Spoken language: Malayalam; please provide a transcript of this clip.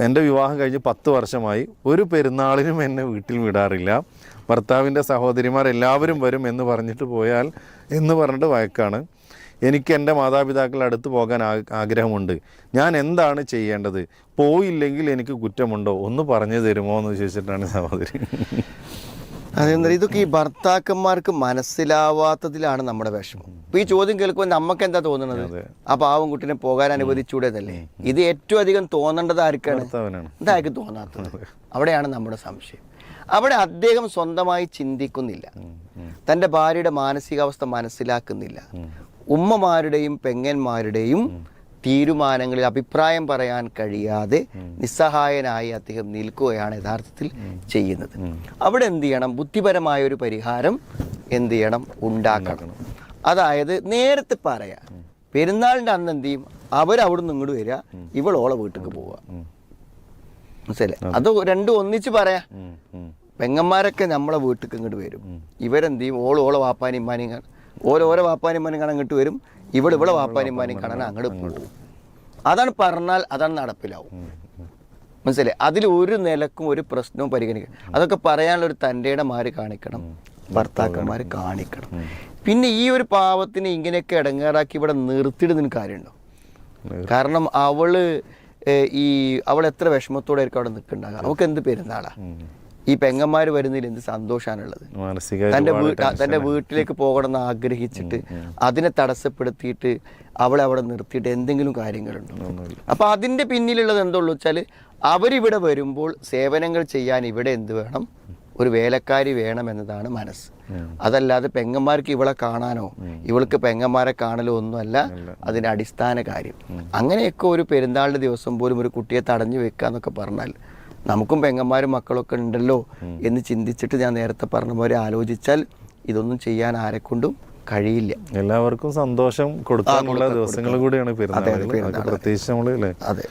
എൻ്റെ വിവാഹം കഴിഞ്ഞ് 10 വർഷമായി. ഒരു പെരുന്നാളിനും എന്നെ വീട്ടിൽ വിടാറില്ല. ഭർത്താവിൻ്റെ സഹോദരിമാർ എല്ലാവരും വരും എന്ന് പറഞ്ഞിട്ട് പോയാൽ എന്ന് പറഞ്ഞിട്ട് വഴക്കാണ്. എനിക്ക് എൻ്റെ മാതാപിതാക്കളുടെ അടുത്ത് പോകാൻ ആഗ്രഹമുണ്ട്. ഞാൻ എന്താണ് ചെയ്യേണ്ടത്? പോയില്ലെങ്കിൽ എനിക്ക് കുറ്റമുണ്ടോ? ഒന്ന് പറഞ്ഞു തരുമോ എന്ന് ചോദിച്ചിട്ടാണ് സഹോദരി. അതെന്താ, ഇതൊക്കെ ഈ ഭർത്താക്കന്മാർക്ക് മനസ്സിലാവാത്തതിലാണ് നമ്മുടെ വിഷമം. ഇപ്പൊ ഈ ചോദ്യം കേൾക്കുമ്പോൾ നമുക്ക് എന്താ തോന്നുന്നത്? ആ പാവം കുട്ടിനെ പോകാൻ അനുവദിച്ചൂടേതല്ലേ? ഇത് ഏറ്റവും അധികം തോന്നേണ്ടത് ആർക്കാണ്? ഇതായിരിക്കും തോന്നാത്തത്. അവിടെയാണ് നമ്മുടെ സംശയം. അവിടെ അദ്ദേഹം സ്വന്തമായി ചിന്തിക്കുന്നില്ല, തൻ്റെ ഭാര്യയുടെ മാനസികാവസ്ഥ മനസ്സിലാക്കുന്നില്ല. ഉമ്മമാരുടെയും പെങ്ങന്മാരുടെയും തീരുമാനങ്ങളിൽ അഭിപ്രായം പറയാൻ കഴിയാതെ നിസ്സഹായനായി അദ്ദേഹം നിൽക്കുകയാണ് യഥാർത്ഥത്തിൽ ചെയ്യുന്നത്. അവിടെ എന്ത് ചെയ്യണം? ബുദ്ധിപരമായ ഒരു പരിഹാരം എന്ത് ചെയ്യണം? ഉണ്ടാക്കണം. അതായത് നേരത്തെ പറയാം, പെരുന്നാളിൻ്റെ അന്ന് എന്ത് ചെയ്യും? അവരവിടുന്ന് ഇങ്ങോട്ട് വരിക, ഇവളോളെ വീട്ടിലേക്ക് പോവുക. മനസ്സിലെ? അത് രണ്ടും ഒന്നിച്ച് പറയാം. പെങ്ങന്മാരൊക്കെ നമ്മളെ വീട്ടിലേക്ക് ഇങ്ങോട്ട് വരും, ഇവരെന്ത് ചെയ്യും? ഓളെ വാപ്പാനും ഇമ്മാനും ഓരോ വാപ്പാനും ഇമ്മാനും കാണാൻ ഇങ്ങോട്ട് വരും, ഇവിടെ വാപ്പാനും ഇമ്മാനും കാണാൻ അങ്ങോട്ട് പോകും. അതാണ് പറഞ്ഞാൽ അതാണ് നടപ്പിലാവും. മനസ്സിലായി? അതിൽ ഒരു നിലക്കും ഒരു പ്രശ്നവും പരിഗണിക്കണം. അതൊക്കെ പറയാനുള്ളൊരു തൻ്റെടമാര് കാണിക്കണം, ഭർത്താക്കന്മാർ കാണിക്കണം. പിന്നെ ഈ ഒരു പാവത്തിനെ ഇങ്ങനെയൊക്കെ ഇടങ്ങേറാക്കി ഇവിടെ നിർത്തിയിടുന്നതിന് കാര്യമുണ്ടോ? കാരണം അവൾ എത്ര വിഷമത്തോടെ ആയിരിക്കും അവിടെ നിൽക്കുന്നുണ്ടാകുക. അവൾക്ക് എന്ത് പെരുന്നാളാ? ഈ പെങ്ങന്മാർ വരുന്നതിൽ എന്ത് സന്തോഷമാണുള്ളത്? തൻ്റെ വീട്ടിലേക്ക് പോകണമെന്ന് ആഗ്രഹിച്ചിട്ട് അതിനെ തടസ്സപ്പെടുത്തിയിട്ട് അവളെ അവിടെ നിർത്തിയിട്ട് എന്തെങ്കിലും കാര്യങ്ങളുണ്ടോ? അപ്പം അതിൻ്റെ പിന്നിലുള്ളത് എന്തുള്ളൂ വെച്ചാൽ, അവരിവിടെ വരുമ്പോൾ സേവനങ്ങൾ ചെയ്യാൻ ഇവിടെ എന്ത് വേണം? ഒരു വേലക്കാരി വേണം എന്നതാണ് മനസ്സ്. അതല്ലാതെ പെങ്ങന്മാർക്ക് ഇവളെ കാണാനോ ഇവൾക്ക് പെങ്ങന്മാരെ കാണലോ ഒന്നുമല്ല അതിൻ്റെ അടിസ്ഥാന കാര്യം. അങ്ങനെയൊക്കെ ഒരു പെരുന്നാളിൻ്റെ ദിവസം പോലും ഒരു കുട്ടിയെ തടഞ്ഞു വെക്കുക എന്നൊക്കെ പറഞ്ഞാൽ, നമുക്കും പെങ്ങന്മാരും മക്കളൊക്കെ ഉണ്ടല്ലോ എന്ന് ചിന്തിച്ചിട്ട് ഞാൻ നേരത്തെ പറഞ്ഞ പോലെ ആലോചിച്ചാൽ ഇതൊന്നും ചെയ്യാൻ ആരെക്കൊണ്ടും കഴിയില്ല. എല്ലാവർക്കും സന്തോഷം കൊടുക്കാനുള്ള ദിവസങ്ങൾ കൂടിയാണ് പെരുന്നാൾ. പ്രത്യേകിച്ച് നമ്മൾ. അതെ.